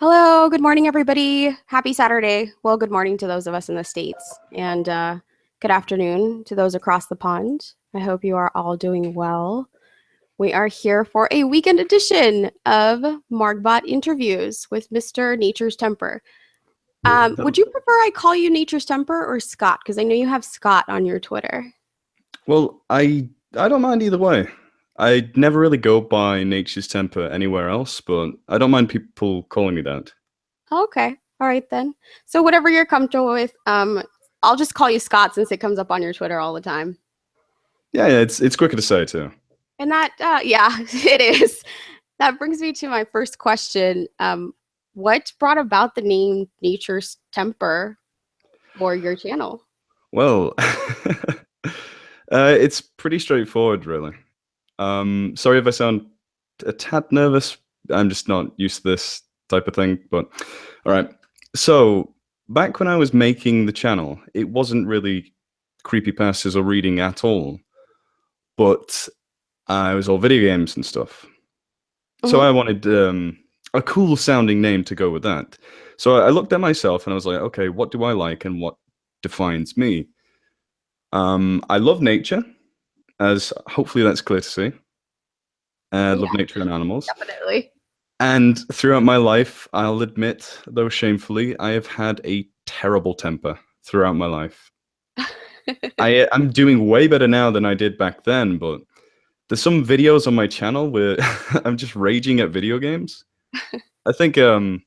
Hello, good morning, everybody. Happy Saturday. Well, good morning to those of us in the States, and good afternoon to those across the pond. I hope you are all doing well. We are here for a weekend edition of Margbot interviews with Mr. Nature's Temper. Would you prefer I call you Nature's Temper or Scott? Because I know you have Scott on your Twitter. Well, I don't mind either way. I never really go by Nature's Temper anywhere else, but I don't mind people calling me that. Okay, all right then. So whatever you're comfortable with, I'll just call you Scott since it comes up on your Twitter all the time. Yeah, it's quicker to say too. And that, yeah, it is. That brings me to my first question. What brought about the name Nature's Temper for your channel? Well, it's pretty straightforward, really. Sorry if I sound a tad nervous. I'm just not used to this type of thing, but all right. So back when I was making the channel, it wasn't really creepypastas or reading at all, but it was all video games and stuff. So Mhm. I wanted a cool sounding name to go with that. So I looked at myself and I was like, okay, what do I like and what defines me? I love nature, as hopefully that's clear to see. I Yeah, love nature and animals. definitely. And throughout my life, I'll admit, though shamefully, I have had a terrible temper throughout my life. I'm doing way better now than I did back then, but there's some videos on my channel where I'm just raging at video games. I think even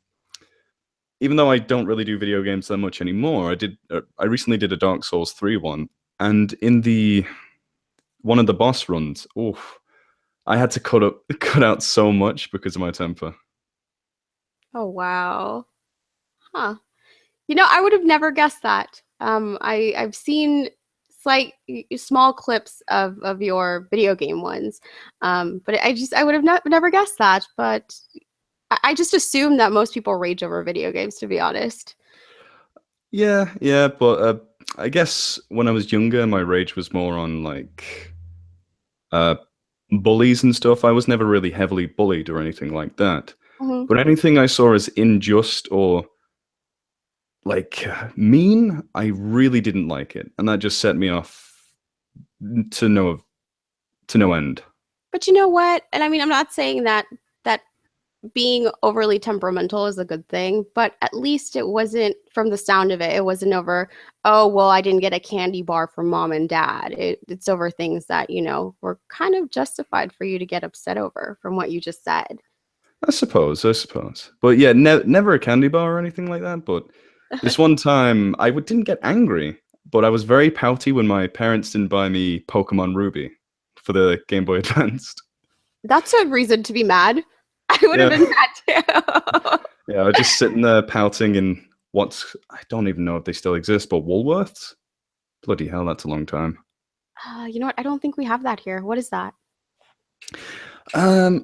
though I don't really do video games that much anymore, I recently did a Dark Souls 3 one, and in the one of the boss runs, oof, I had to cut out so much because of my temper. Oh, wow. Huh. I would have never guessed that. I've seen small clips of your video game ones, but I would have never guessed that. But I just assumed that most people rage over video games, to be honest. Yeah, but I guess when I was younger, my rage was more on like uh, bullies and stuff. I was never really heavily bullied or anything like that. Mhm. But anything I saw as unjust or like mean, I really didn't like it, and that just set me off to no end. But you know what? And I mean, I'm not saying that being overly temperamental is a good thing, but at least it wasn't, from the sound of it, it wasn't over, oh, well, I didn't get a candy bar from mom and dad. It's over things that, were kind of justified for you to get upset over from what you just said. I suppose. But yeah, never a candy bar or anything like that. But this one time, didn't get angry, but I was very pouty when my parents didn't buy me Pokemon Ruby for the Game Boy Advanced. That's a reason to be mad. I would have Yeah, been mad too. yeah, I was just sitting there pouting in I don't even know if they still exist, but Woolworths? Bloody hell, that's a long time. You know what? I don't think we have that here. What is that?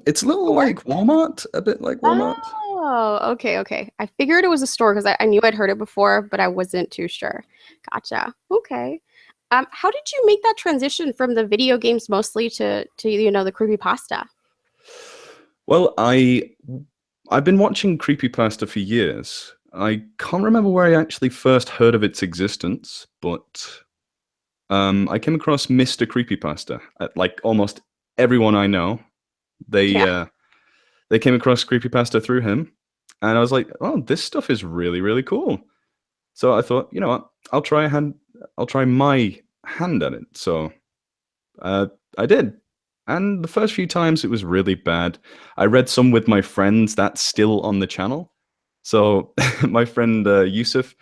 It's a little Store? like Walmart, a bit like Walmart. Oh, okay, okay. I figured it was a store because I knew I'd heard it before, but I wasn't too sure. Gotcha. Okay. How did you make that transition from the video games mostly to the creepypasta? Well, I've been watching creepypasta for years. I can't remember where I actually first heard of its existence, but I came across Mr. Creepypasta. Like almost everyone I know, they Yeah. uh, they came across creepypasta through him, and I was like, "Oh, this stuff is really, really cool." So I thought, you know what, I'll try my hand at it. So uh, I did. And the first few times it was really bad. I read some with my friends that's still on the channel. So my friend Yusuf,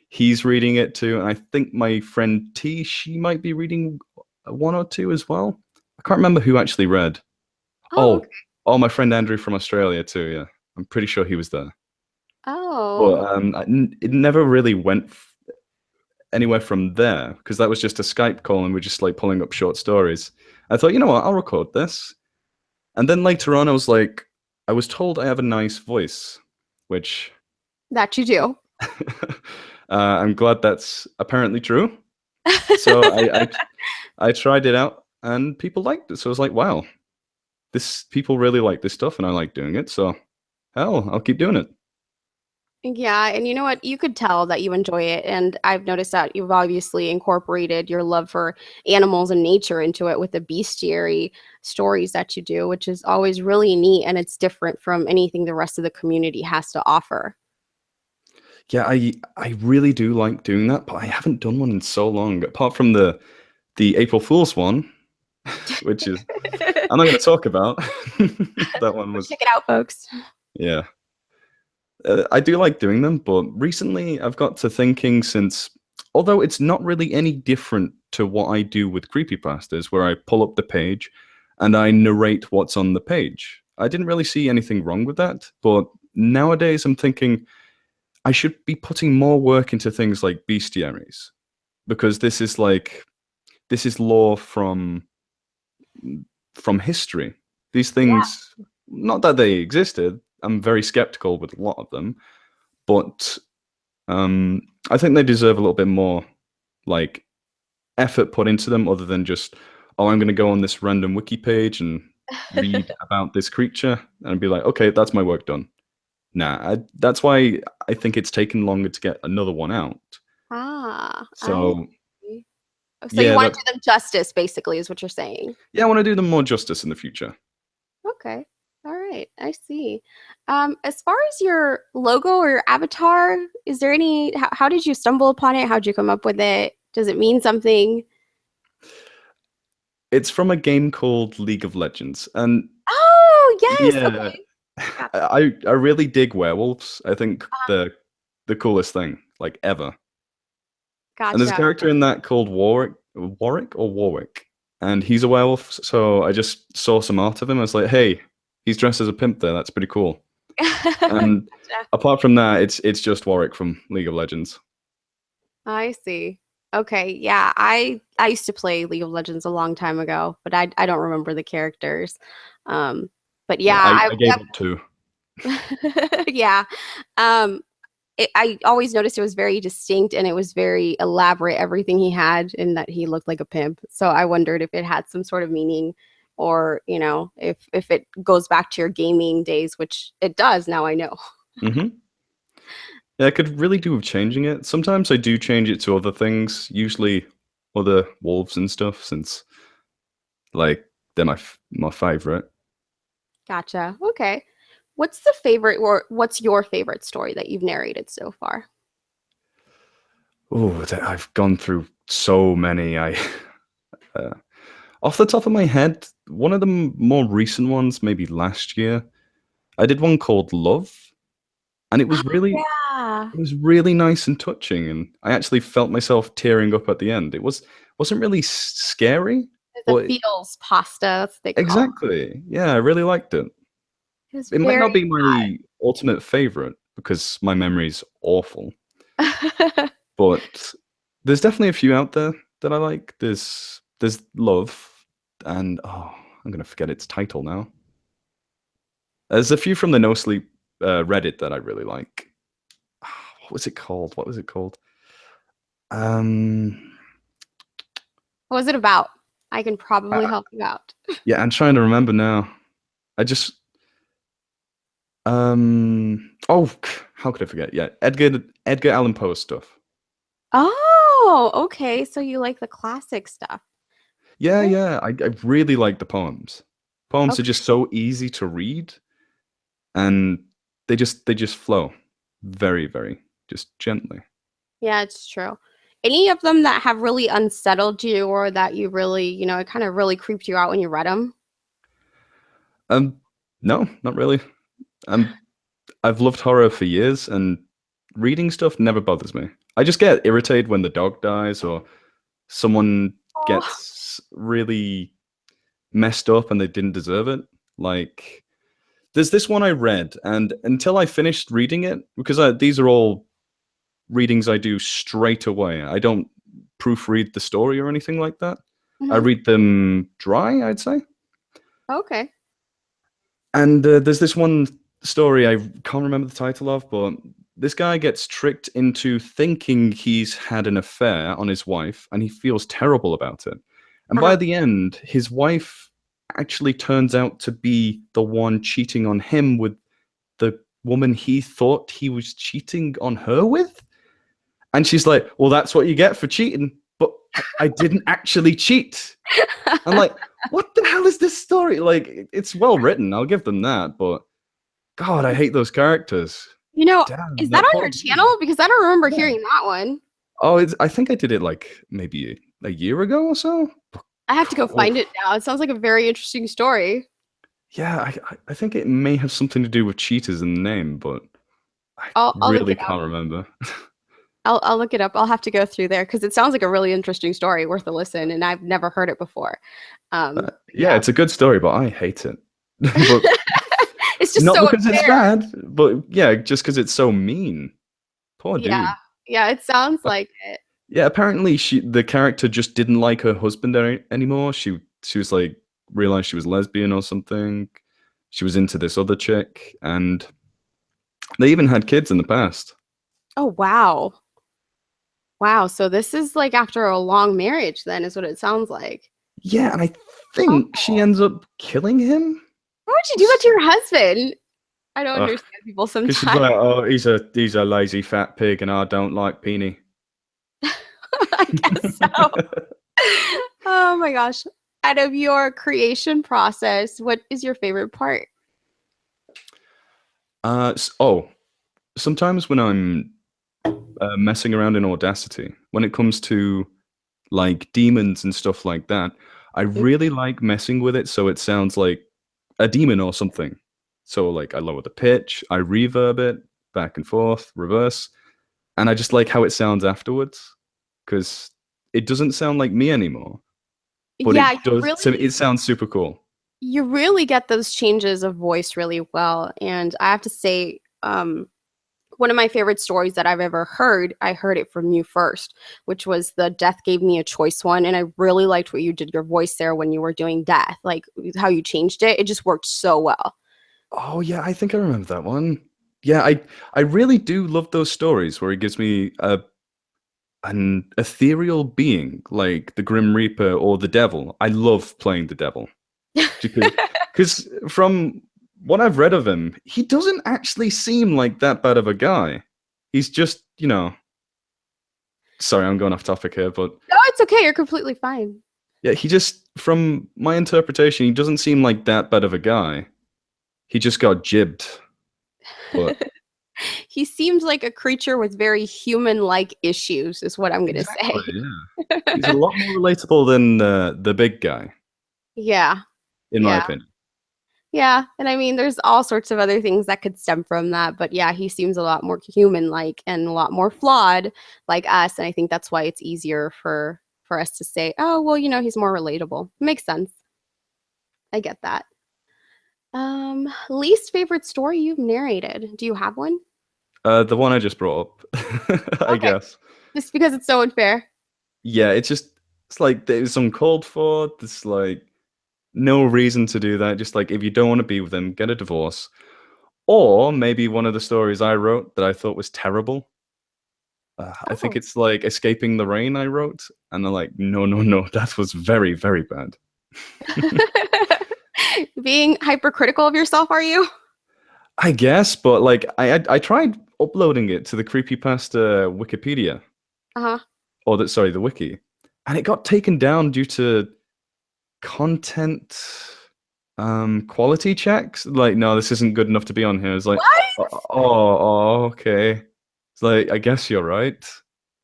he's reading it too. And I think my friend T, she might be reading one or two as well. I can't remember who actually read. Oh, okay. Oh, oh, my friend Andrew from Australia too. Yeah, I'm pretty sure he was there. But Oh, it never really went anywhere from there because that was just a Skype call and we're just like pulling up short stories. I thought, you know what, I'll record this. And then later on, I was told I have a nice voice, which that you do. I'm glad that's apparently true. So I tried it out and people liked it. So I was like, wow, this people really like this stuff and I like doing it. So hell, I'll keep doing it. Yeah, and you know what? You could tell that you enjoy it, and I've noticed that you've obviously incorporated your love for animals and nature into it with the bestiary stories that you do, which is always really neat and it's different from anything the rest of the community has to offer. Yeah, I really do like doing that, but I haven't done one in so long. Apart from the April Fool's one, which is I'm not going to talk about. That one was Check it out, folks. yeah. I do like doing them, but recently I've got to thinking since, although it's not really any different to what I do with creepypastas, where I pull up the page and I narrate what's on the page. I didn't really see anything wrong with that, but nowadays I'm thinking I should be putting more work into things like bestiaries because this is lore from history. These Yeah. things, not that they existed, I'm very skeptical with a lot of them, but um, I think they deserve a little bit more like effort put into them, other than just, oh, I'm going to go on this random wiki page and read about this creature and be like, okay, that's my work done. Nah, that's why I think it's taken longer to get another one out. I So see. So you yeah, want that to do them justice, basically, is what you're saying. yeah, I want to do them more justice in the future. Okay. All right. I see. As far as your logo or your avatar, is there any, how did you stumble upon it? How did you come up with it? Does it mean something? It's from a game called League of Legends, and Oh, yes. yeah, Okay. Gotcha. I really dig werewolves. I think the coolest thing like ever. And there's a Gotcha. character in that called Warwick, and he's a werewolf. So I just saw some art of him. I was like, hey, he's dressed as a pimp there. That's pretty cool. And Gotcha. apart from that, it's just Warwick from League of Legends. I see. Okay. Yeah. I used to play League of Legends a long time ago, but I don't remember the characters. Um, but Yeah, yeah, I gave up too. yeah. Um, I always noticed it was very distinct and it was very elaborate, everything he had, and that he looked like a pimp. So I wondered if it had some sort of meaning or, if it goes back to your gaming days, which it does now I know. Hmm. Yeah, I could really do with changing it. Sometimes I do change it to other things, usually other wolves and stuff, since like they're my favorite. Gotcha. Okay. What's the favorite or what's your favorite story that you've narrated so far? Oh, I've gone through so many. I uh, off the top of my head, one of the more recent ones, maybe last year, I did one called Love, and Yeah. it was really nice and touching, and I actually felt myself tearing up at the end. Wasn't really scary, The but feels pasta, that's what they call exactly, yeah, I really liked it. it. It was It might very not be my ultimate favorite because my memory's awful, odd. but there's definitely a few out there that I like. There's Love, and oh, I'm gonna forget its title now. There's a few from the No Sleep Reddit that I really like. What was it called? What was it called? Um, What was it about? I can probably uh, help you out. yeah, I'm trying to remember now. I just oh, how could I forget? Yeah, Edgar Allan Poe stuff. Oh, okay. So you like the classic stuff. Yeah, Very yeah, I really like the poems. Poems are okay. just so easy to read, and they just flow very, very just gently. Yeah, it's true. Any of them that have really unsettled you or that you really, it kind of really creeped you out when you read them? Um, no, not really. Um, I've loved horror for years, and reading stuff never bothers me. I just get irritated when the dog dies or someone Oh, gets really messed up and they didn't deserve it. Like, there's this one I read, and until I finished reading it, because these are all readings I do straight away, I don't proofread the story or anything like that. I mhm. read them dry, I'd say. Okay. And there's this one story I can't remember the title of, but this guy gets tricked into thinking he's had an affair on his wife, and he feels terrible about it. And Uh-huh. by the end, his wife actually turns out to be the one cheating on him with the woman he thought he was cheating on her with. And she's like, well, that's what you get for cheating. But I didn't actually cheat. I'm like, what the hell is this story? Like, it's well written. I'll give them that. But God, I hate those characters. You know, Damn, is that that on poor your woman. channel? Because I don't remember Yeah. hearing that one. Oh, I think I did it like maybe a year ago or so. I have to go Oh, find it now. It sounds like a very interesting story. yeah, I think it may have something to do with cheaters in the name, but I I'll look really it up. can't remember. I'll look it up. I'll have to go through there because it sounds like a really interesting story, worth a listen, and I've never heard it before. Yeah, Yeah, it's a good story, but I hate it. But it's just not so because it's unfair. bad, but yeah, just because it's so mean. Poor Yeah, dude. yeah, it sounds like it. Yeah, apparently the character just didn't like her husband anymore. She was like realized she was lesbian or something. She was into this other chick, and they even had kids in the past. Oh wow, wow. So this is like after a long marriage, then is what it sounds like. Yeah, and I Oh, think she ends up killing him. why would you do that to your husband? I don't Ugh, understand people because she's sometimes. like, oh, he's a lazy fat pig, and I don't like Peony. I guess so. Oh my gosh. Out of your creation process, what is your favorite part? Oh, sometimes when I'm messing around in Audacity, when it comes to like demons and stuff like that, I really like messing with it so it sounds like a demon or something. So like I lower the pitch, I reverb it back and forth, reverse, and I just like how it sounds afterwards because it doesn't sound like me anymore, but Yeah, it does. So it sounds super cool. you really get those changes of voice really well. And I have to say, one of my favorite stories that I've ever heard, I heard it from you first, which was the Death Gave Me a Choice one. And I really liked what you did your voice there when you were doing Death, like how you changed it. It just worked so well. Oh yeah, I think I remember that one. Yeah, I really do love those stories where it gives me an ethereal being like the Grim Reaper or the Devil. I love playing the Devil because from what I've read of him, he doesn't actually seem like that bad of a guy. He's just, sorry, I'm going off topic here, but No, it's okay. You're completely fine. yeah, he just, from my interpretation, he doesn't seem like that bad of a guy. He just got jibbed. But He seems like a creature with very human-like issues, is what I'm gonna exactly, say. yeah. He's a lot more relatable than the big guy, Yeah, in my yeah, opinion. yeah. And I mean, there's all sorts of other things that could stem from that, but yeah, he seems a lot more human-like and a lot more flawed, like us. And I think that's why it's easier for us to say, oh, well, he's more relatable. Makes sense. I get that. Least favorite story you've narrated. Do you have one? The one I just brought up, I Okay, guess. just because it's so unfair. Yeah, it's like there's uncalled for. There's like no reason to do that. Just like if you don't want to be with them, get a divorce. Or maybe one of the stories I wrote that I thought was terrible. I think Oh. it's like Escaping the Rain I wrote, and they're like, no, no, no, that was very, very bad. Being hypercritical of yourself, are you? I guess, but like I tried uploading it to the creepypasta Wikipedia, Uh-huh. or sorry, the wiki, and it got taken down due to content quality checks. Like, no, this isn't good enough to be on here. It's like, What? okay. It's like, I guess you're right.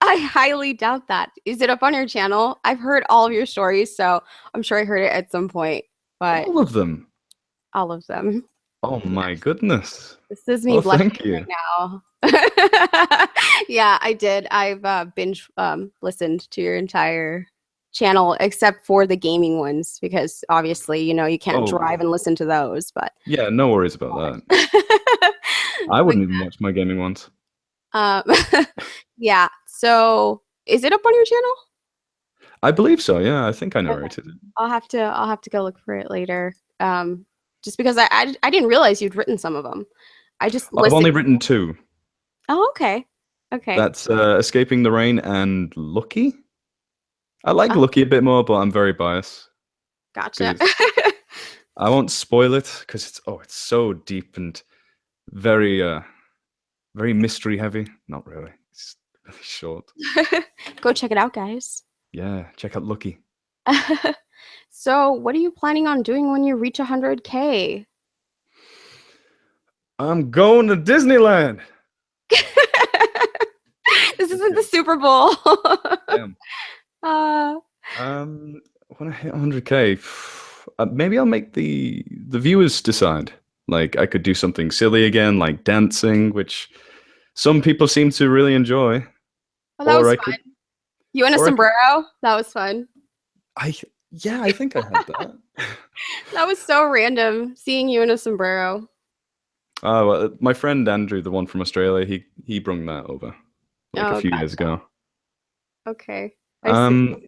I highly doubt that. Is it up on your channel? I've heard all of your stories, so I'm sure I heard it at some point, but All of them. all of them. Oh Yeah. my goodness. This is me Oh, blushing thank you. right now. Yeah, I did. I've binge listened to your entire channel except for the gaming ones because obviously, you can't Oh, drive and listen to those, but yeah, no worries about that. I but wouldn't even watch my gaming ones. um yeah. So, is it up on your channel? I believe so, yeah. I think I Okay. narrated it. I'll have to go look for it later. Just because I didn't realize you'd written some of them. I just I've listened. only written two. Oh, okay. Okay. That's Escaping the Rain and Lucky. I like Uh, Lucky a bit more, but I'm very biased gotcha. because I won't spoil it because it's so deep and very very mystery heavy. Not really. It's really short. Go check it out, guys. Yeah, check out Lucky. So, what are you planning on doing when you reach 100K? I'm going to Disneyland. This Just isn't the kidding. Super Bowl. Damn. uh, When I hit 100K, maybe I'll make the viewers decide. Like I could do something silly again, like dancing, which some people seem to really enjoy. oh, that Or was I fun. could, You in a or I could, sombrero? That was fun. I yeah, I think I had that. That was so random seeing you in a sombrero. Oh, well, my friend Andrew, the one from Australia, he brung that over like a Oh, few years gotcha. ago. Okay. I see. Um,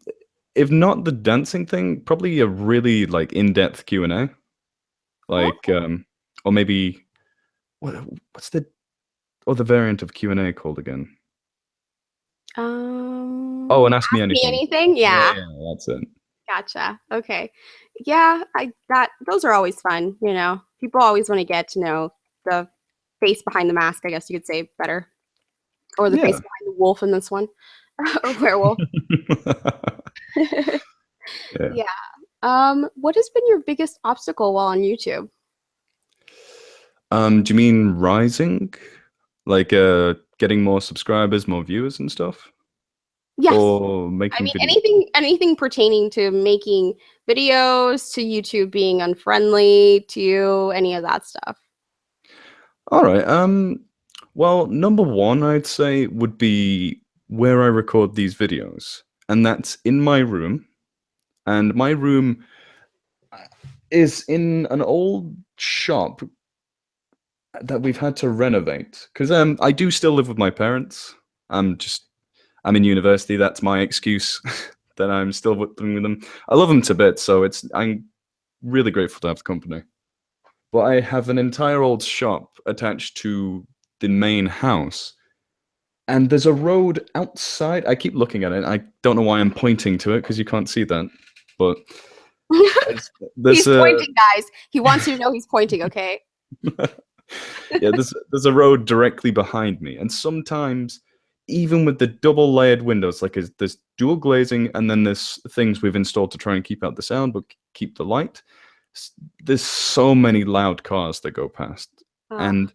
if not the dancing thing, probably a really like in-depth Q&A, like Oh, or maybe what what's the other variant of Q&A called again? Oh, and ask me ask me anything. anything? Yeah, Yeah. yeah, that's it. Gotcha. Okay. Yeah, I that those are always fun, you know. People always want to get to know the face behind the mask, I guess you could say better. Or the face Yeah. behind the wolf in this one. Or werewolf. Yeah. Yeah. What has been your biggest obstacle while on YouTube? Do you mean rising? Like getting more subscribers, more viewers and stuff? Yes. Or I making mean videos? anything pertaining to making videos, to YouTube being unfriendly, to you, any of that stuff. All right. Well, number one, I'd say would be where I record these videos, and that's in my room. And my room is in an old shop that we've had to renovate because I do still live with my parents. I'm in university. That's my excuse that I'm still living with them. I love them to bits, so I'm really grateful to have the company. But I have an entire old shop attached to the main house, and there's a road outside. I keep looking at it. I don't know why I'm pointing to it because you can't see that, but there's He's a pointing, guys. He wants you to know he's pointing, okay? yeah, there's a road directly behind me, and sometimes even with the double layered windows, like there's dual glazing, and then there's things we've installed to try and keep out the sound but keep the light. There's so many loud cars that go past, Oh, and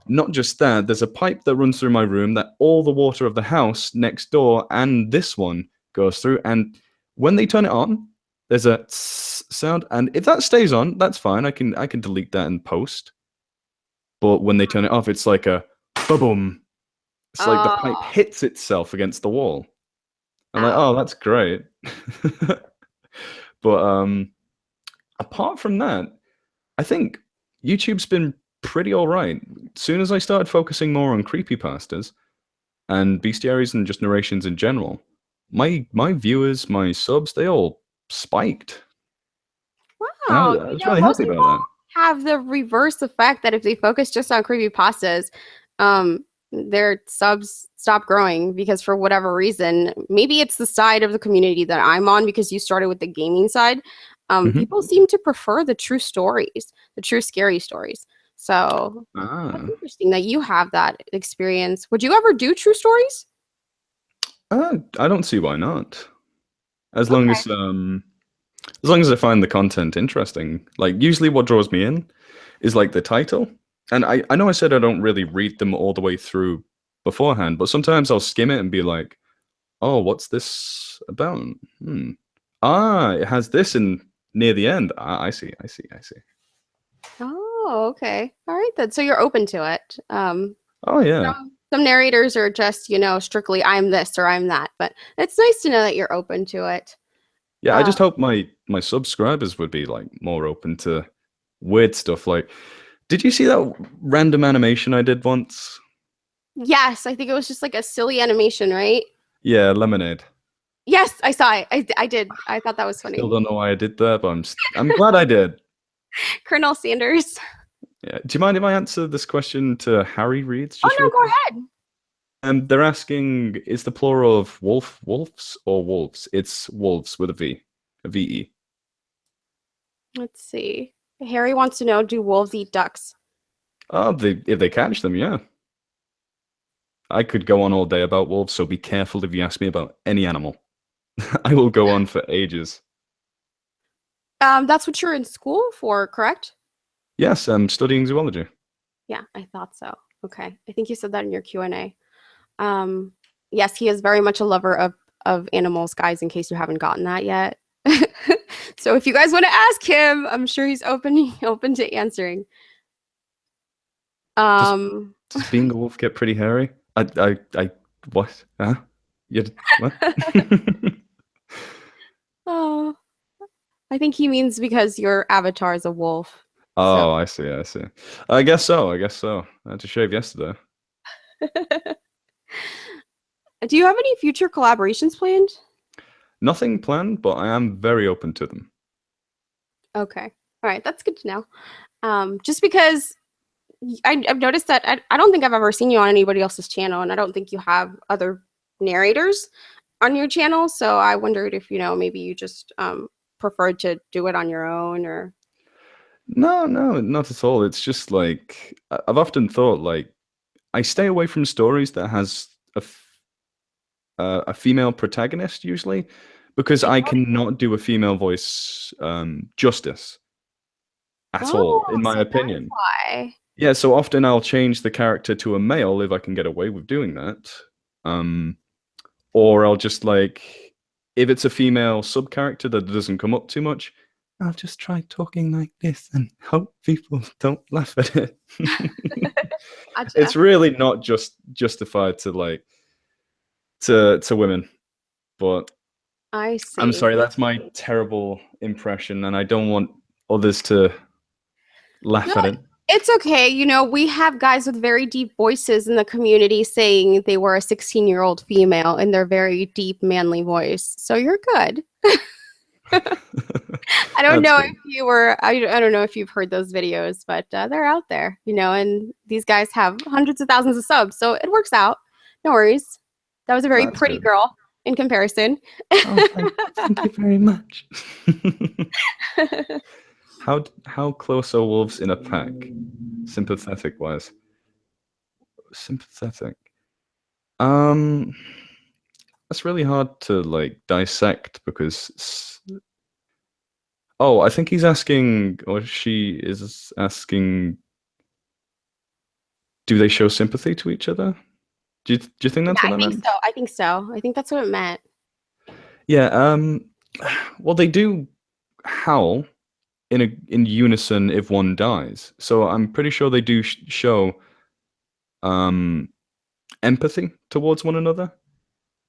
not just that, there's a pipe that runs through my room that all the water of the house next door and this one goes through, and when they turn it on, there's a sound, and if that stays on, that's fine. I can delete that in post. But when they turn it off, it's like a boom. It's like the pipe oh, hits itself against the wall. I'm like, ow. oh, that's great. But apart from that, I think YouTube's been pretty all right. As soon as I started focusing more on creepypastas and bestiaries and just narrations in general, my viewers, my subs, they all spiked. And Wow. I You was know, really most happy about people that. have the reverse effect that if they focus just on creepy pastas, um, their subs stop growing because for whatever reason, maybe it's the side of the community that I'm on because you started with the gaming side. People Hmm. seem to prefer the true stories, the true scary stories. So that's Ah, interesting that you have that experience. Would you ever do true stories? I don't see why not. As long Okay. as I find the content interesting. Like usually what draws me in is like the title. And I know I said I don't really read them all the way through beforehand, but sometimes I'll skim it and be like, oh, what's this about? Hmm. Ah, it has this in near the end. Ah, I see. Oh, okay. All right then. So you're open to it. Oh yeah. Some narrators are just, you know, strictly I'm this or I'm that, but it's nice to know that you're open to it. Yeah, I Uh, just hope my subscribers would be like more open to weird stuff. Like, did you see that random animation I did once? yes, I think it was just like a silly animation, right? Yeah, lemonade. Yes, I saw it. I did. I thought that was Still funny. don't know why I did that, but I'm glad I did. Colonel Sanders. Yeah. Do you mind if I answer this question to Harry Reeds Oh just no, real go quick? ahead. They're asking, is the plural of wolves or wolves? It's wolves with a V-E. Let's see. Harry wants to know, do wolves eat ducks? Oh, if they catch them, yeah. I could go on all day about wolves, so be careful if you ask me about any animal. I will go on for ages. That's what you're in school for, correct? Yes, I'm studying zoology. Yeah, I thought so. Okay. I think you said that in your Q&A. Um, yes, he is very much a lover of animals, guys, in case you haven't gotten that yet. So if you guys want to ask him, I'm sure he's open to answering. Does Um, does being a wolf get pretty hairy? What? Huh? You what? oh, I think he means because your avatar is a wolf. So, Oh, I see, I see. I guess so, I guess so. I had to shave yesterday. do you have any future collaborations planned? Nothing planned, but I am very open to them. Okay. All right, that's good to know. Just because I've noticed that I don't think I've ever seen you on anybody else's channel, and I don't think you have other narrators on your channel. So I wondered if, maybe you just preferred to do it on your own or. No, no, not at all. It's just like I've often thought like I stay away from stories that has a female protagonist usually because I cannot do a female voice justice at all, Oh, in my so that's opinion. why. Yeah, so often I'll change the character to a male if I can get away with doing that. Um, or I'll just like if it's a female sub character that doesn't come up too much, I'll just try talking like this and hope people don't laugh at it. It's Gotcha. really not just justified to like to women, but I I'm see. sorry, that's my terrible impression, and I don't want others to No, laugh at it. it's okay. We have guys with very deep voices in the community saying they were a 16-year-old female in their very deep, manly voice. So you're good. I don't That's know good. if you were, I don't know if you've heard those videos, but they're out there, and these guys have hundreds of thousands of subs. So it works out. No worries. That was a very That's pretty good. girl in comparison. Oh, thank you very much. How close are wolves in a pack? Sympathetic wise. Sympathetic. Um, that's really hard to like dissect because oh, I think he's asking or she is asking, do they show sympathy to each other? Do you think Yeah, that's what I that think meant? so. I think so. I think that's what it meant. Yeah, well they do howl in unison if one dies. So I'm pretty sure they do show um empathy towards one another.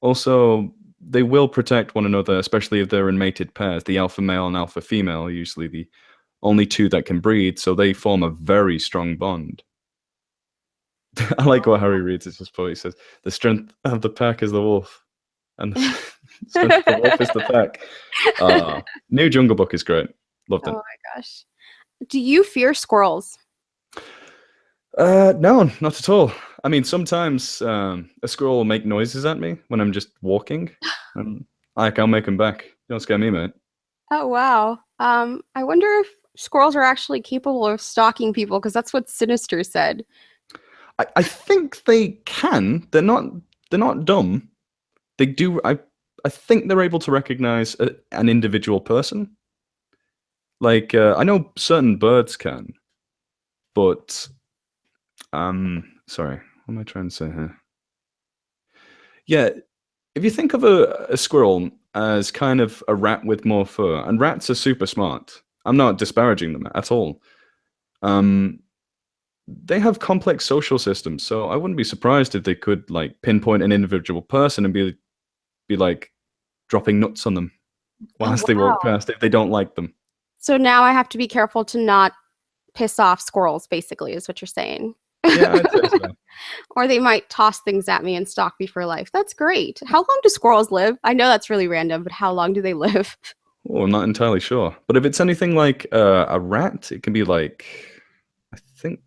Also, they will protect one another, especially if they're in mated pairs. The alpha male and alpha female are usually the only two that can breed, so they form a very strong bond. I like what Harry reads. It's just He says, "The strength of the pack is the wolf, and the strength of the wolf is the pack." New Jungle Book is great. Loved Oh it. my gosh. Do you fear squirrels? No, not at all. I mean, sometimes a squirrel will make noises at me when I'm just walking, and I'll make them back. Don't scare me, mate. Oh wow. I wonder if squirrels are actually capable of stalking people because that's what Sinister said. I think they can. They're not dumb. They do. I think they're able to recognize an individual person. Like I know certain birds can, but sorry, what am I trying to say here? Yeah, if you think of a squirrel as kind of a rat with more fur, and rats are super smart. I'm not disparaging them at all. Um, they have complex social systems, so I wouldn't be surprised if they could like pinpoint an individual person and be like dropping nuts on them Oh whilst they walk wow. past if they don't like them. So now I have to be careful to not piss off squirrels, basically, is what you're saying. Yeah, I'd say so. Or they might toss things at me and stalk me for life. That's great. How long do squirrels live? I know that's really random, but how long do they live? Oh, I'm not entirely sure. But if it's anything like a rat, it can be like, I think,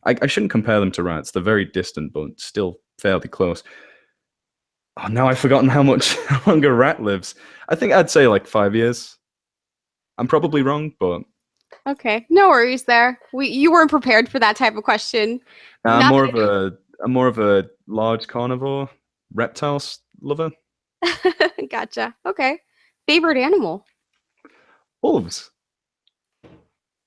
I shouldn't compare them to rats. They're very distant, but still fairly close. Oh, now I've forgotten how much how long a rat lives. I think I'd say like 5 years. I'm probably wrong, but Okay, no worries there. You weren't prepared for that type of question. I'm Not more of a I'm more of a large carnivore reptiles lover. that gotcha. Okay. Favorite animal? Wolves.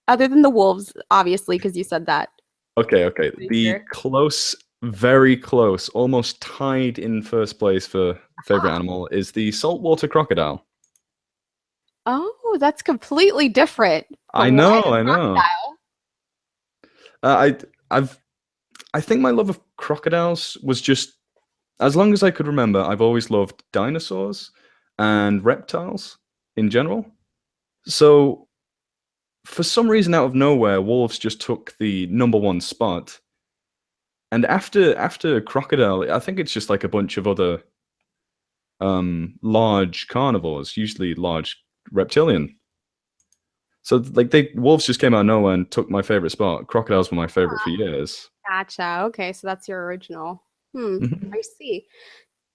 Other than the wolves, obviously, because you said that. Okay, okay. The Sure. close, very close, almost tied in first place for favorite animal is the saltwater crocodile. Oh, that's completely different I from what know, I I know. crocodile. I've I think my love of crocodiles was just as long as I could remember, I've always loved dinosaurs and reptiles in general. So for some reason out of nowhere, wolves just took the number one spot. And after crocodile, I think it's just like a bunch of other large carnivores, usually large reptilian. So like they wolves just came out of nowhere and took my favorite spot. Crocodiles were my favorite for years. Gotcha. Okay, so that's your original. Hmm. Mhm. I see.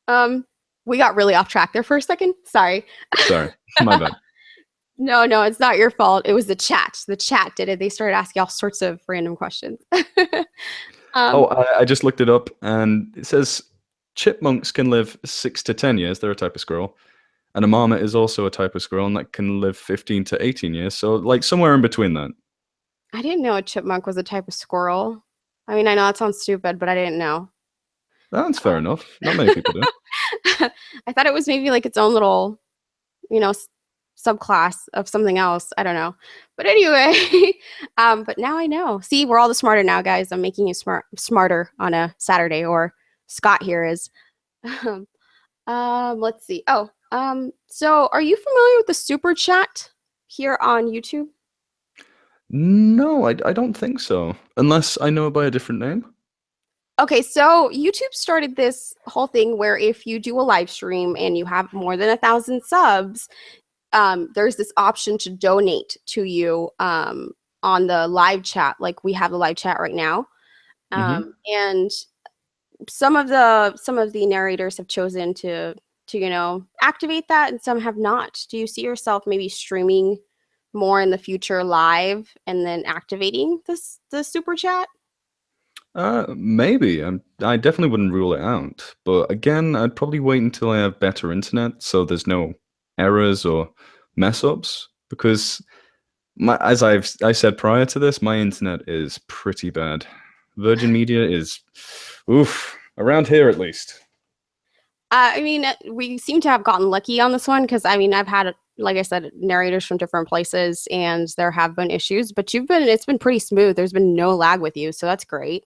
Um, we got really off track there for a second. Sorry. Sorry, my bad. No, no, it's not your fault. It was the chat. The chat did it. They started asking all sorts of random questions. Oh, um, I just looked it up and it says chipmunks can live 6 to 10 years. They're a type of squirrel. And a marmot is also a type of squirrel and that can live 15 to 18 years. So like somewhere in between that. I didn't know a chipmunk was a type of squirrel. I mean, I know that sounds stupid, but I didn't know. That's fair enough. Not many people do. I thought it was maybe like its own little, you know, subclass of something else. I don't know. But anyway, but now I know. See, we're all the smarter now, guys. I'm making you smarter on a Saturday, or Scott here is. Let's see. Oh, so are you familiar with the super chat here on YouTube? No, I don't think so. Unless I know it by a different name. Okay, so YouTube started this whole thing where if you do a live stream and you have more than 1,000 subs, there's this option to donate to you on the live chat. Like we have the live chat right now, Hmm. and some of the narrators have chosen to activate that, and some have not. Do you see yourself maybe streaming more in the future live and then activating the super chat? Maybe. I definitely wouldn't rule it out. But again, I'd probably wait until I have better internet so there's no errors or mess ups. Because as I said prior to this, my internet is pretty bad. Virgin Media is, oof, around here at least. I mean, we seem to have gotten lucky on this one because I mean, I've had, like I said, narrators from different places, and there have been issues, but it's been pretty smooth. There's been no lag with you, so that's great.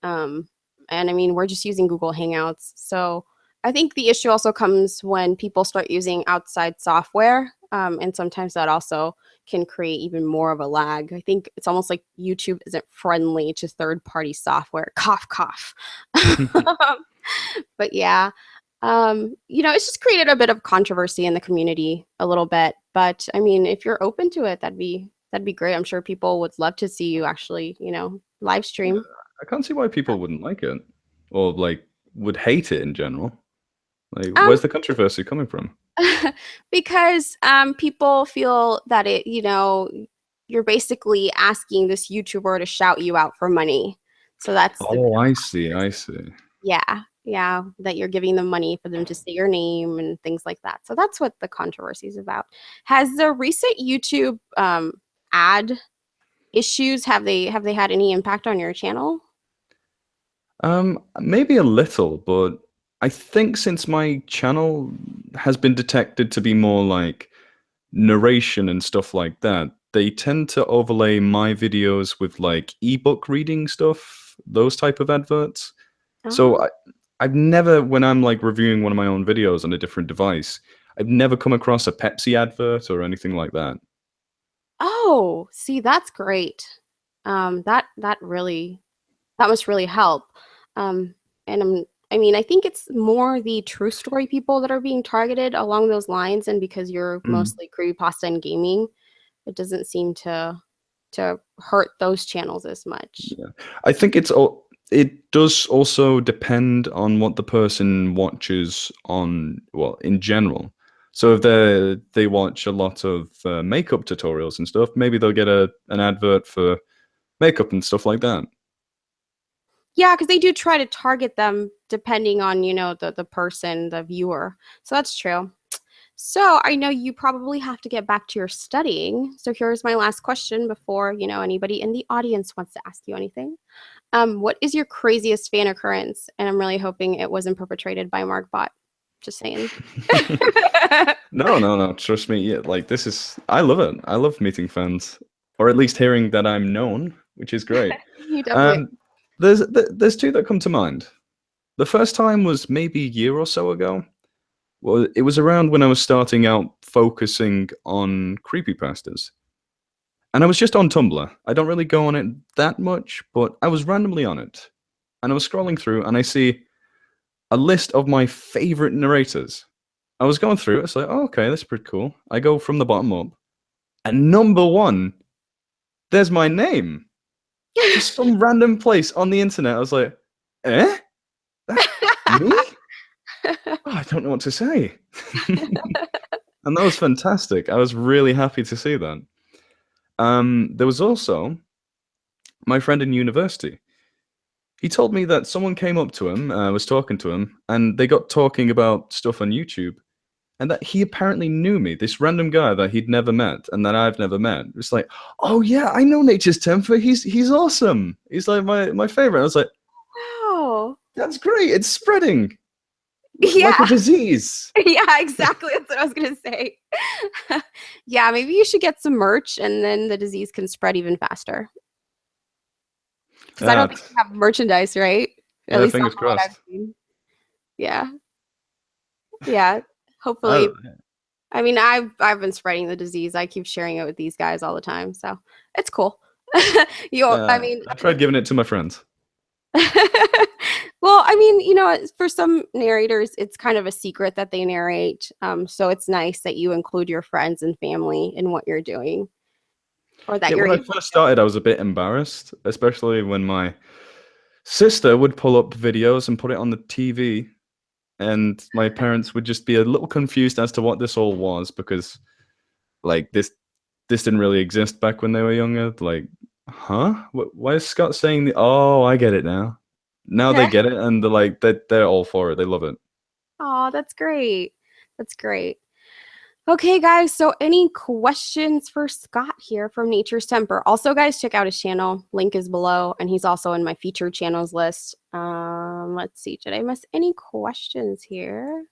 Um, and I mean, we're just using Google Hangouts, so I think the issue also comes when people start using outside software, and sometimes that also can create even more of a lag. I think it's almost like YouTube isn't friendly to third-party software. Cough, cough. But yeah, it's just created a bit of controversy in the community a little bit. But I mean, if you're open to it, that'd be great. I'm sure people would love to see you actually, live stream. I can't see why people wouldn't like it or like would hate it in general. Like, Um, where's the controversy coming from? because people feel that you're basically asking this YouTuber to shout you out for money. So that's the Oh, I see. I see. Yeah, yeah, that you're giving them money for them to say your name and things like that. So that's what the controversy is about. Has the recent YouTube ad issues have they had any impact on your channel? Maybe a little, but I think since my channel has been detected to be more like narration and stuff like that, they tend to overlay my videos with like ebook reading stuff, those type of adverts. So Oh, I've never, when I'm like reviewing one of my own videos on a different device, I've never come across a Pepsi advert or anything like that. oh, see, that's great. That must really help. Um, and I mean, I think it's more the true story people that are being targeted along those lines, and because you're Mm. mostly creepypasta and gaming, it doesn't seem to hurt those channels as much. Yeah. I think it does also depend on what the person watches on, well, in general. So if they watch a lot of makeup tutorials and stuff, maybe they'll get a an advert for makeup and stuff like that. Yeah, because they do try to target them depending on, the person, the viewer. So that's true. So I know you probably have to get back to your studying. So here's my last question before, anybody in the audience wants to ask you anything. What is your craziest fan occurrence? And I'm really hoping it wasn't perpetrated by Margbot. Just saying. No, no, no. Trust me. Yeah, like this is. I love it. I love meeting fans, or at least hearing that I'm known, which is great. You definitely. Um, there's two that come to mind. The first time was maybe a year or so ago. Well, it was around when I was starting out focusing on creepypastas. And I was just on Tumblr. I don't really go on it that much, but I was randomly on it. And I was scrolling through and I see a list of my favorite narrators. I was going through it, it's like, oh, okay, that's pretty cool. I go from the bottom up. And number one, there's my name. Just some random place on the internet. I was like, eh? That's me? Oh, I don't know what to say. And that was fantastic. I was really happy to see that. There was also my friend in university. He told me that someone came up to him, was talking to him, and they got talking about stuff on YouTube, and that he apparently knew me, this random guy that he'd never met and that I've never met. It's like, oh yeah, I know Nature's Temper. He's awesome. He's like my favorite. I was like, Wow. that's great. It's spreading like a Yeah. disease. Yeah, exactly. That's what I was gonna say. Yeah, maybe you should get some merch and then the disease can spread even faster. Because I don't think That you have merchandise, right? At yeah, least not fingers from what I've crossed. seen. Yeah. Yeah. Uh, Hopefully. I mean, I've been spreading the disease. I keep sharing it with these guys all the time. So it's cool. I mean, I tried giving it to my friends. well, I mean, for some narrators, it's kind of a secret that they narrate. So it's nice that you include your friends and family in what you're doing, or that Yeah, you're when I able first started, I was a bit embarrassed, especially when my sister would pull up videos and put it on the TV, and my parents would just be a little confused as to what this all was because, like, this didn't really exist back when they were younger. Like, huh? Why is Scott saying the? Oh, I get it now. Now they to. get it, and they're like they're all for it. They love it. Oh, that's great. That's great. Okay, guys. So, any questions for Scott here from Nature's Temper? Also, guys, check out his channel. Link is below, and he's also in my featured channels list. Let's see. Did I miss any questions here?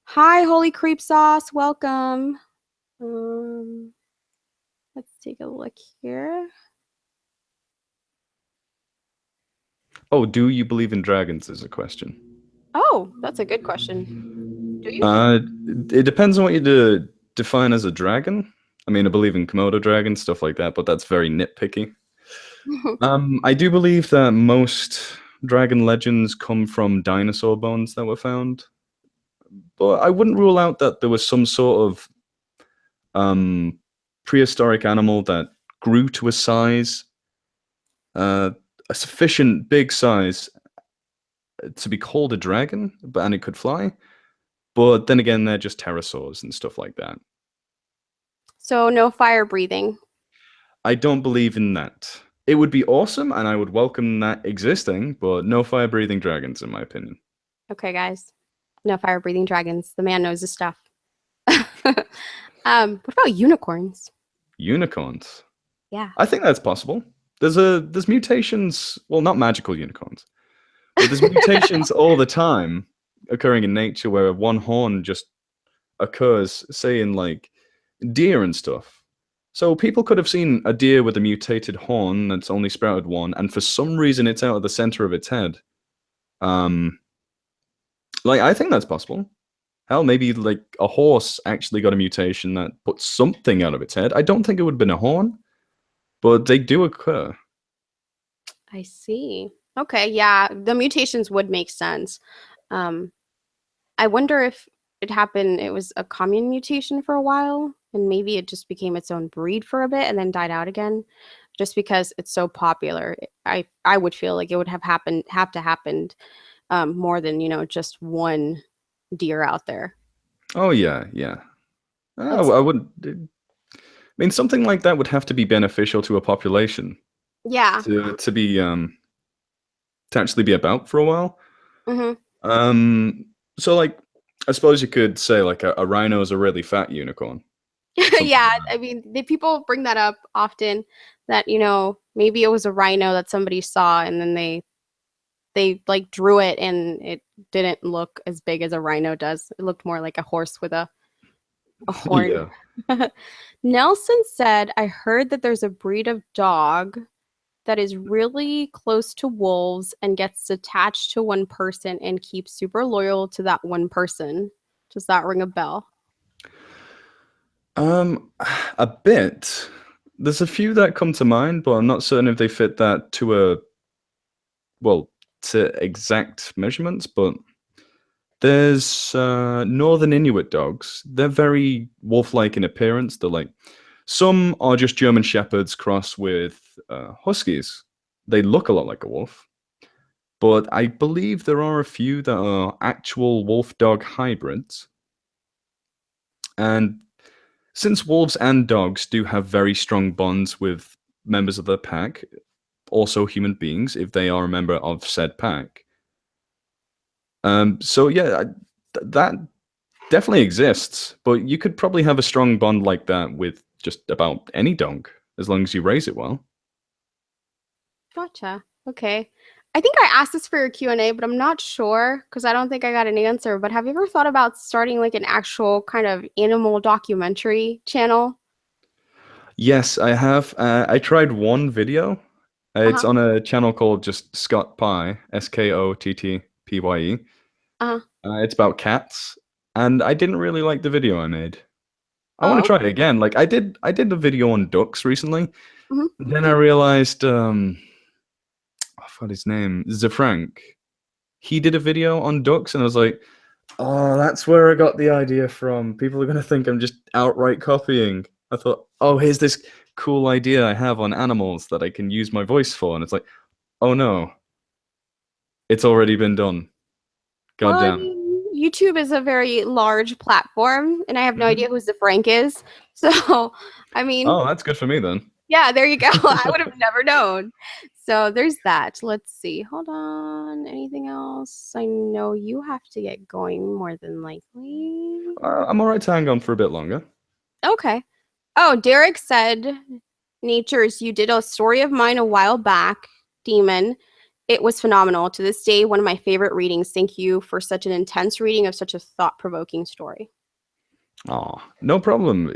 Hi, Holy Creep Sauce. Welcome. Um, let's take a look here. Oh, do you believe in dragons? Is a question. Oh, that's a good question. Do you? Uh, it depends on what you define as a dragon. I mean, I believe in Komodo dragons, stuff like that, but that's very nitpicky. I do believe that most dragon legends come from dinosaur bones that were found, but I wouldn't rule out that there was some sort of um, prehistoric animal that grew to uh, a sufficient big size to be called a dragon, but and it could fly. But then again, they're just pterosaurs and stuff like that. So, no fire breathing. I don't believe in that. It would be awesome, and I would welcome that existing, but no fire-breathing dragons, in my opinion. Okay, guys. No fire breathing dragons. The man knows his stuff. What about unicorns? Unicorns. Yeah. I think that's possible. There's mutations, well, not magical unicorns, but there's mutations all the time occurring in nature where one horn just occurs, say in like deer and stuff. So people could have seen a deer with a mutated horn that's only sprouted one, and for some reason it's out of the center of its head. Um, like I think that's possible. Hell, maybe like a horse actually got a mutation that put something out of its head. I don't think it would have been a horn, but they do occur. I see. Okay, yeah, the mutations would make sense. Um, I wonder if it was a common mutation for a while, and maybe it just became its own breed for a bit and then died out again, just because it's so popular. I would feel like it would have to happened more than, just one deer out there. Oh yeah, yeah. That's I wouldn't. I mean, something like that would have to be beneficial to a population yeah. to be to actually be about for a while. Hmm. So like, I suppose you could say like a rhino is a really fat unicorn, something Yeah, like I mean, people bring that up often that, maybe it was a rhino that somebody saw and then they like drew it and it didn't look as big as a rhino does. It looked more like a horse with a that. horn. Yeah. Nelson said, I heard that there's a breed of dog that is really close to wolves and gets attached to one person and keeps super loyal to that one person. Does that ring a bell? Um, a bit. There's a few that come to mind, but I'm not certain if they fit that to a well to exact measurements. But there's Northern Inuit dogs. They're very wolf-like in appearance. They're like some are just German shepherds crossed with huskies. They look a lot like a wolf, but I believe there are a few that are actual wolf-dog hybrids. And since wolves and dogs do have very strong bonds with members of the pack, also human beings, if they are a member of said pack. So yeah, that definitely exists, but you could probably have a strong bond like that with just about any dog as long as you raise it well. Gotcha. Okay. I think I asked this for your Q&A, but I'm not sure because I don't think I got an answer. But have you ever thought about starting like an actual kind of animal documentary channel? Yes, I have. I tried one video. It's Uh-huh. on a channel called just Scott Pye, Skottpye. Uh-huh. It's about cats, and I didn't really like the video I made. I want to Oh, try it again. Like I did a video on ducks recently. mhm. Then I realized, I forgot his name, Zafrank. He did a video on ducks, and I was like, oh, that's where I got the idea from. People are gonna think I'm just outright copying. I thought, oh, here's this cool idea I have on animals that I can use my voice for, and it's like, oh no, it's already been done. Well, God I damn. mean, YouTube is a very large platform, and I have no idea Mhm. who Frank is. So, I mean, Oh, that's good for me then. yeah, there you go. I would have never known. So there's that. Let's see. Hold on. Anything else? I know you have to get going more than likely. I'm all right to hang on for a bit longer. Okay. Oh, Derek said, Natures, you did a story of mine a while back, Demon. It was phenomenal. To this day, one of my favorite readings. Thank you for such an intense reading of such a thought provoking story. Oh, no problem.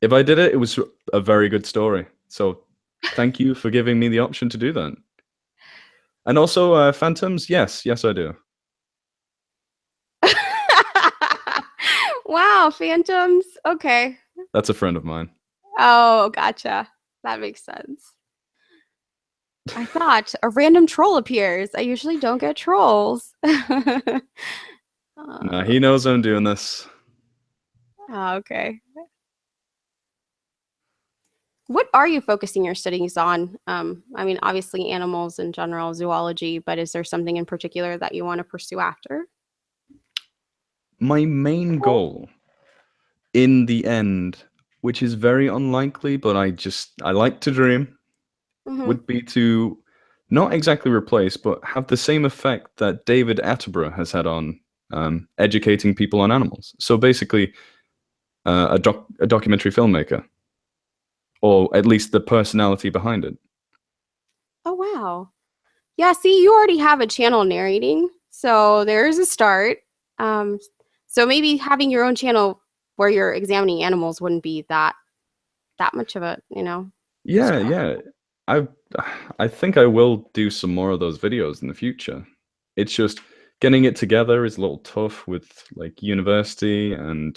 If I did it, it was a very good story. So thank you for giving me the option to do that. And also, Phantoms, yes, yes, I do. Wow, phantoms. Okay. That's a friend of mine. Oh, gotcha. That makes sense. I thought a random troll appears. I usually don't get trolls. Nah, uh, he knows I'm doing this. okay. What are you focusing your studies on? I mean, obviously animals in general, zoology, but is there something in particular that you want to pursue after? My main goal in the end, which is very unlikely, but I like to dream, Hmm. would be to not exactly replace, but have the same effect that David Attenborough has had on educating people on animals. So basically, a documentary filmmaker, or at least the personality behind it. Oh, wow. Yeah, see, you already have a channel narrating, so there's a start. Um, so maybe having your own channel where you're examining animals wouldn't be that much of a, Yeah, stretch. yeah. I I think I will do some more of those videos in the future. It's just getting it together is a little tough with like university and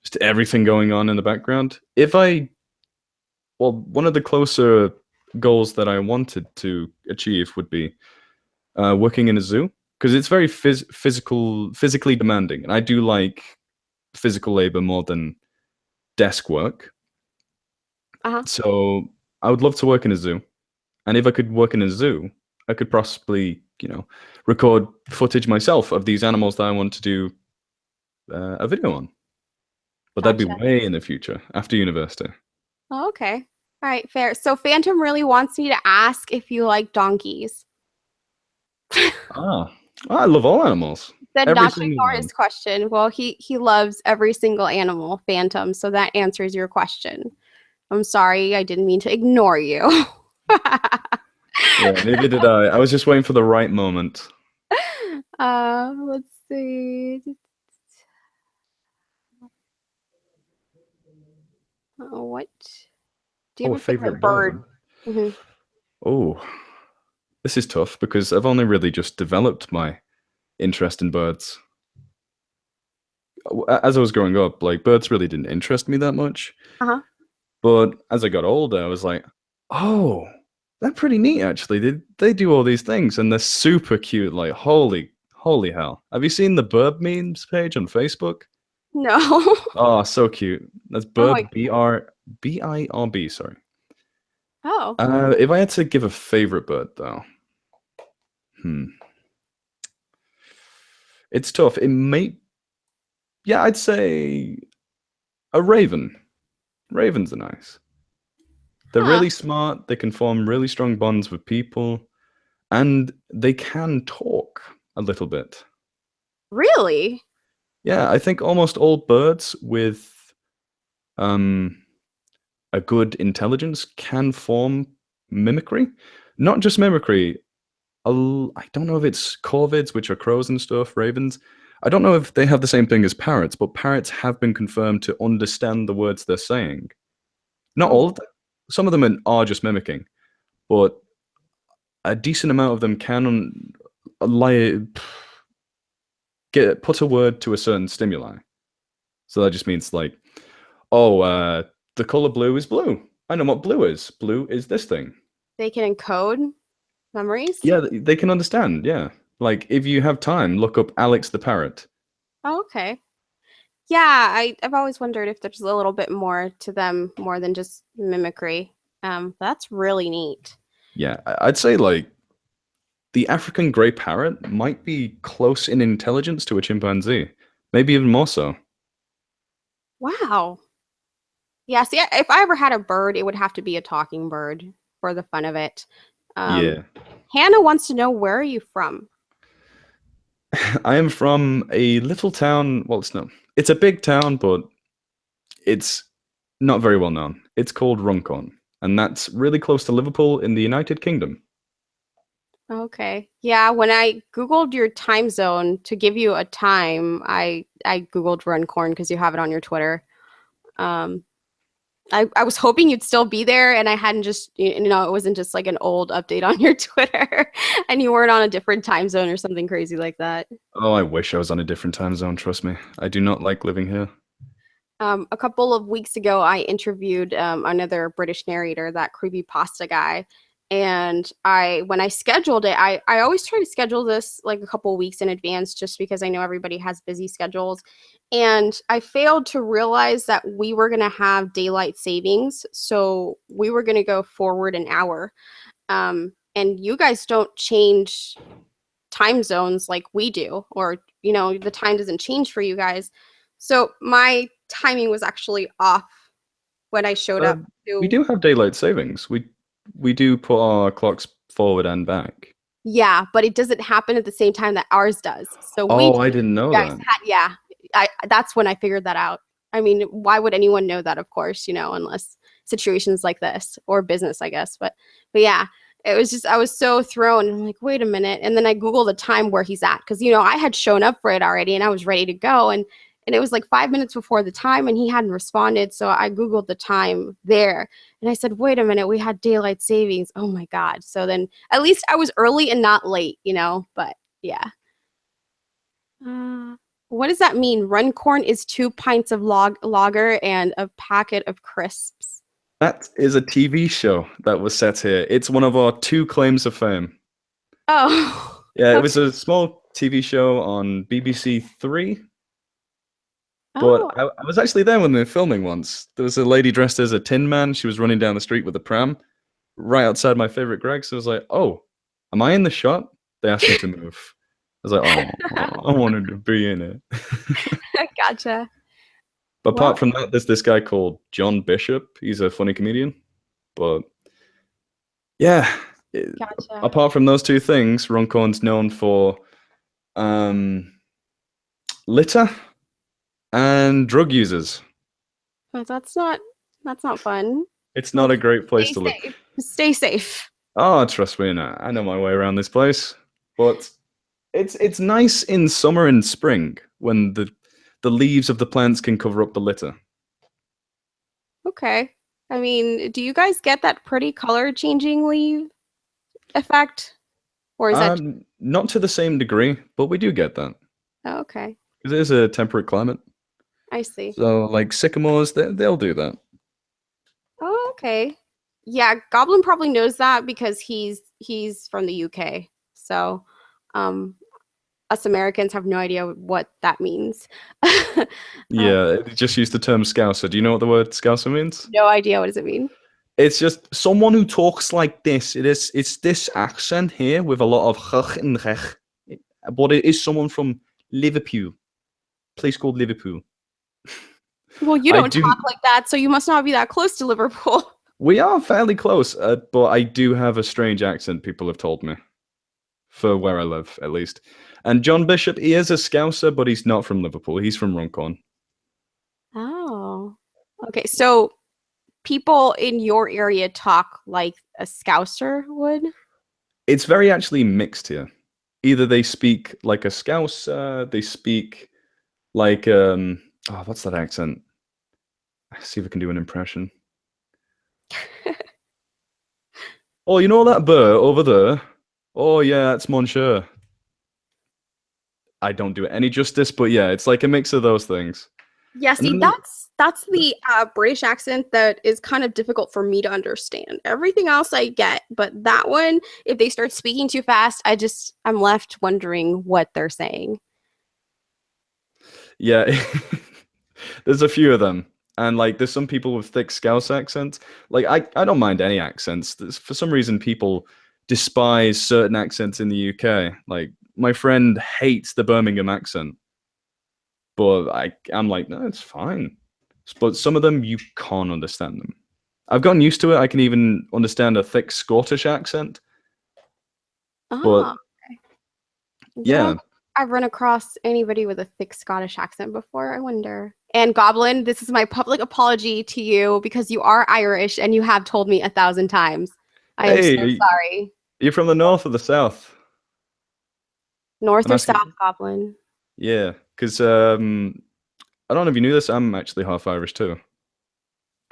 just everything going on in the background. Well, one of the closer goals that I wanted to achieve would be working in a zoo because it's very physically demanding, and I do like physical labor more than desk work. Uh-huh. So I would love to work in a zoo. And if I could work in a zoo, I could possibly, record footage myself of these animals that I want to do a video on, but that'd be Gotcha. way in the future after university. Oh, okay. All right, fair. So Phantom really wants me to ask if you like donkeys. Ah, I love all animals, Said every not to single ignore one. his question. Well, he loves every single animal, Phantom, so that answers your question. I'm sorry, I didn't mean to ignore you. Yeah, neither did I. I was just waiting for the right moment. Let's see. What? Do you Oh, a have a favorite favorite bird. bird? Hmm. Oh, this is tough because I've only really just developed my interest in birds. As I was growing up, like birds really didn't interest me that much. Uh-huh. But as I got older, I was like, oh, they're pretty neat actually. They do all these things and they're super cute. Like holy hell. Have you seen the Burb memes page on Facebook? No. Oh, so cute. That's Oh my. Burb BIRB, sorry. Oh, If I had to give a favorite bird though, hmm, it's tough. It may, yeah, I'd say a raven. Ravens are nice. They're huh. really smart. They can form really strong bonds with people, and they can talk a little bit. Really? Yeah, I think almost all birds with um, a good intelligence can form mimicry. Not just mimicry. I don't know if it's corvids, which are crows and stuff, ravens. I don't know if they have the same thing as parrots, but parrots have been confirmed to understand the words they're saying. Not Oh, all of them. Some of them are just mimicking, but a decent amount of them can lie, get put a word to a certain stimuli. So that just means like, oh, the color blue is blue. I know what blue is. Blue is this thing. they can encode memories? Yeah, they can understand. Yeah. Like if you have time, look up Alex the parrot. Oh, okay. Yeah, I've always wondered if there's a little bit more to them more than just mimicry. That's really neat. Yeah, I'd say like the African grey parrot might be close in intelligence to a chimpanzee, maybe even more so. Wow. Yeah, see, if I ever had a bird, it would have to be a talking bird for the fun of it. Um, Yeah. Hannah wants to know, where are you from? I am from a little town. Well, it's a big town, but it's not very well known. It's called Runcorn, and that's really close to Liverpool in the United Kingdom. Okay. Yeah, when I Googled your time zone to give you a time, I Googled run corn because you have it on your Twitter. Um, I was hoping you'd still be there and I hadn't just, it wasn't just like an old update on your Twitter and you weren't on a different time zone or something crazy like that. Oh, I wish I was on a different time zone, trust me. I do not like living here. A couple of weeks ago, I interviewed another British narrator, that creepy pasta guy. And when I scheduled it, I always try to schedule this like a couple of weeks in advance just because I know everybody has busy schedules. And I failed to realize that we were going to have daylight savings. So we were going to go forward an hour. And you guys don't change time zones like we do, or the time doesn't change for you guys. So my timing was actually off when I showed Uh, up we to. do have daylight savings. We do put our clocks forward and back. Yeah, but it doesn't happen at the same time that ours does. So we Oh, do, I didn't you know guys that. had, yeah. That's when I figured that out. I mean, why would anyone know that, of course, unless situations like this or business, I guess. But yeah, it was just, I was so thrown. I'm like, wait a minute. And then I Googled the time where he's at because I had shown up for it already and I was ready to go. And it was like 5 minutes before the time and he hadn't responded. So I Googled the time there and I said, wait a minute, we had daylight savings. Oh my God. So then at least I was early and not late, but yeah. Uh, what does that mean? Run corn is 2 pints of lager and a packet of crisps. That is a TV show that was set here. It's one of our two claims of fame. Oh, Yeah, it okay. was a small TV show on BBC Three, but Oh, I was actually there when they were filming once. There was a lady dressed as a Tin Man. She was running down the street with a pram right outside my favorite Greg. So I was like, oh, am I in the shot? They asked me to move. was like, oh, I wanted to be in it. Gotcha. But apart Well, from that, there's this guy called John Bishop. He's a funny comedian. But yeah, gotcha. apart from those two things, Runcorn's known for um, litter and drug users. But that's not fun. It's not Well, a great place stay to live. safe. Stay safe. Oh, trust me, I know my way around this place. But it's nice in summer and spring when the leaves of the plants can cover up the litter. Okay. I mean, do you guys get that pretty color changing leaf effect? Or is that Not to the same degree, but we do get that oh, okay. because it is a temperate climate. I see. So, like sycamores, they'll do that. Oh, okay. Yeah, Goblin probably knows that because he's from the UK. So, um, us Americans have no idea what that means. Yeah, just use the term Scouser. Do you know what the word Scouser means? No idea what does it mean. It's just someone who talks like this. It's this accent here with a lot of ch and rech. But it is someone from Liverpool, place called Liverpool. Well, you I don't do. talk like that, so you must not be that close to Liverpool. We are fairly close, but I do have a strange accent. People have told me for where I live, at least. And John Bishop, he is a Scouser, but he's not from Liverpool. He's from Runcorn. Oh. Okay, so people in your area talk like a Scouser would? It's very actually mixed here. Either they speak like a Scouser, they speak like oh, what's that accent? Let's see if I can do an impression. Oh, you know that bird over there? Oh yeah, that's Monsieur. I don't do it any justice, but yeah, it's like a mix of those things. Yeah, And see, then that's the British accent that is kind of difficult for me to understand. Everything else I get, but that one, if they start speaking too fast, I'm left wondering what they're saying. yeah, there's a few of them. And like there's some people with thick Scouse accents. Like I don't mind any accents. For some reason people despise certain accents in the UK. Like my friend hates the Birmingham accent. But I'm like, no, it's fine. But some of them you can't understand them. I've gotten used to it. I can even understand a thick Scottish accent. But Oh, yeah, I don't yeah, think I've run across anybody with a thick Scottish accent before. I wonder. And Goblin, this is my public apology to you because you are Irish and you have told me 1,000 times. I am so hey, sorry. you're from the north or the south? North I'm or South, asking. Goblin? Yeah, because I don't know if you knew this. I'm actually half Irish too.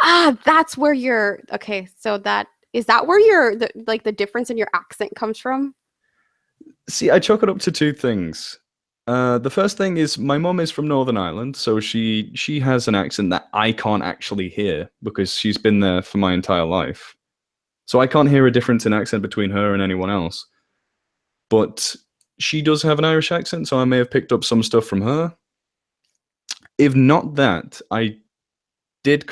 Ah, that's where you're okay. So that is that where like the difference in your accent comes from? See, I chalk it up to two things. The first thing is my mom is from Northern Ireland, so she has an accent that I can't actually hear because she's been there for my entire life. So I can't hear a difference in accent between her and anyone else. But she does have an Irish accent, so I may have picked up some stuff from her. If not that, I did.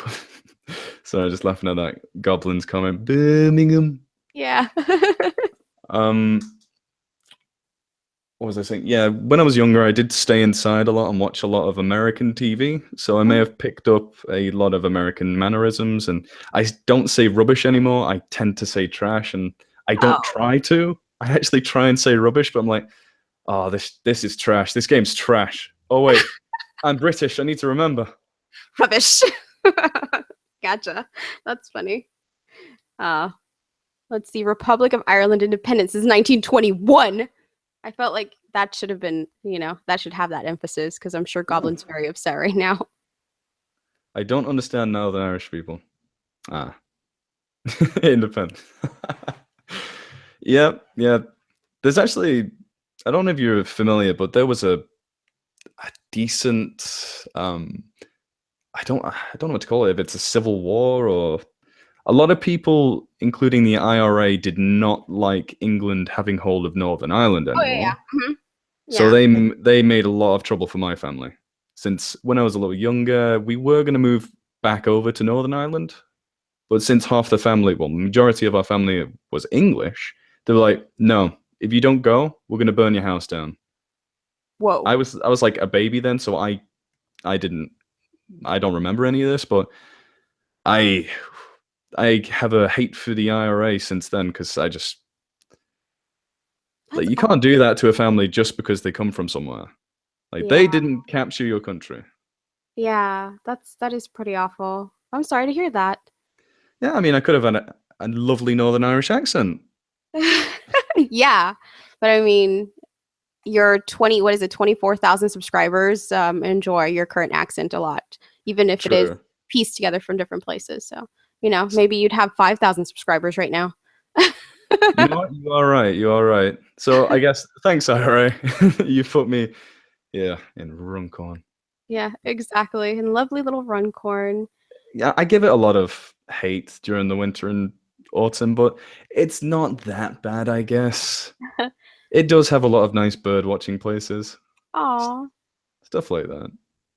Sorry, just laughing at that Goblin's comment. Birmingham. Yeah. Um, what was I saying? Yeah, when I was younger, I did stay inside a lot and watch a lot of American TV. So I may have picked up a lot of American mannerisms. And I don't say rubbish anymore. I tend to say trash, and I don't Oh, try to. I actually try and say rubbish, but I'm like, oh, this is trash. This game's trash. Oh wait, I'm British. I need to remember. rubbish. Gotcha. That's funny. Uh, let's see. Republic of Ireland independence is 1921. I felt like that should have been, that should have that emphasis because I'm sure Oh, Goblin's very upset right now. I don't understand Northern Irish people. Ah, independent. Yeah, yeah. There's actually, I don't know if you're familiar, but there was a decent, I don't know what to call it. If it's a civil war or a lot of people, including the IRA, did not like England having hold of Northern Ireland Oh yeah, yeah. anymore. Mhm. So Yeah. they made a lot of trouble for my family. Since when I was a little younger, we were going to move back over to Northern Ireland, but since half the family, well, majority of our family was English, they were like, "No, if you don't go, we're going to burn your house down." Whoa. I was like a baby then, so I didn't I don't remember any of this, but I I have a hate for the IRA since then because I just like That's you awful. can't do that to a family just because they come from somewhere. Like Yeah. they didn't capture your country. Yeah. That is pretty awful. I'm sorry to hear that. Yeah, I mean I could have had a lovely Northern Irish accent. Yeah. But I mean, your 20, what is it, 24,000 subscribers enjoy your current accent a lot, even if it is True. pieced together from different places. So, maybe you'd have 5,000 subscribers right now. You know what? You are right. You are right. So I guess thanks, IRA. You put me, yeah, in Runcorn. Yeah, exactly. And lovely little Runcorn. Yeah, I give it a lot of hate during the winter and autumn, but it's not that bad, I guess. It does have a lot of nice bird watching places, Aw. stuff like that.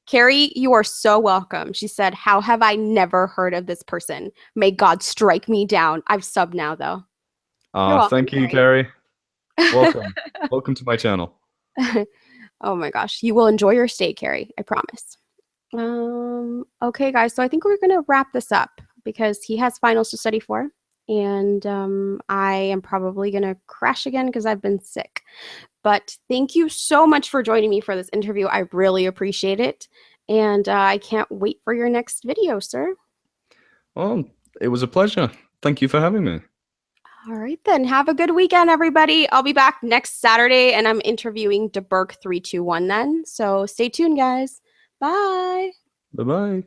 Carrie, you are so welcome. She said, "How have I never heard of this person? May God strike me down." I've subbed now, though. You're Ah, welcome, thank you, Carrie. Welcome. Welcome to my channel. Carrie. Oh my gosh. You will enjoy your stay, Carrie. I promise. Okay, guys. So I think we're going to wrap this up because he has finals to study for. And I am probably going to crash again because I've been sick. But thank you so much for joining me for this interview. I really appreciate it. And I can't wait for your next video, sir. Well, it was a pleasure. Thank you for having me. All right, then. Have a good weekend, everybody. I'll be back next Saturday and I'm interviewing DeBerk 321 then. So stay tuned, guys. Bye. Bye bye.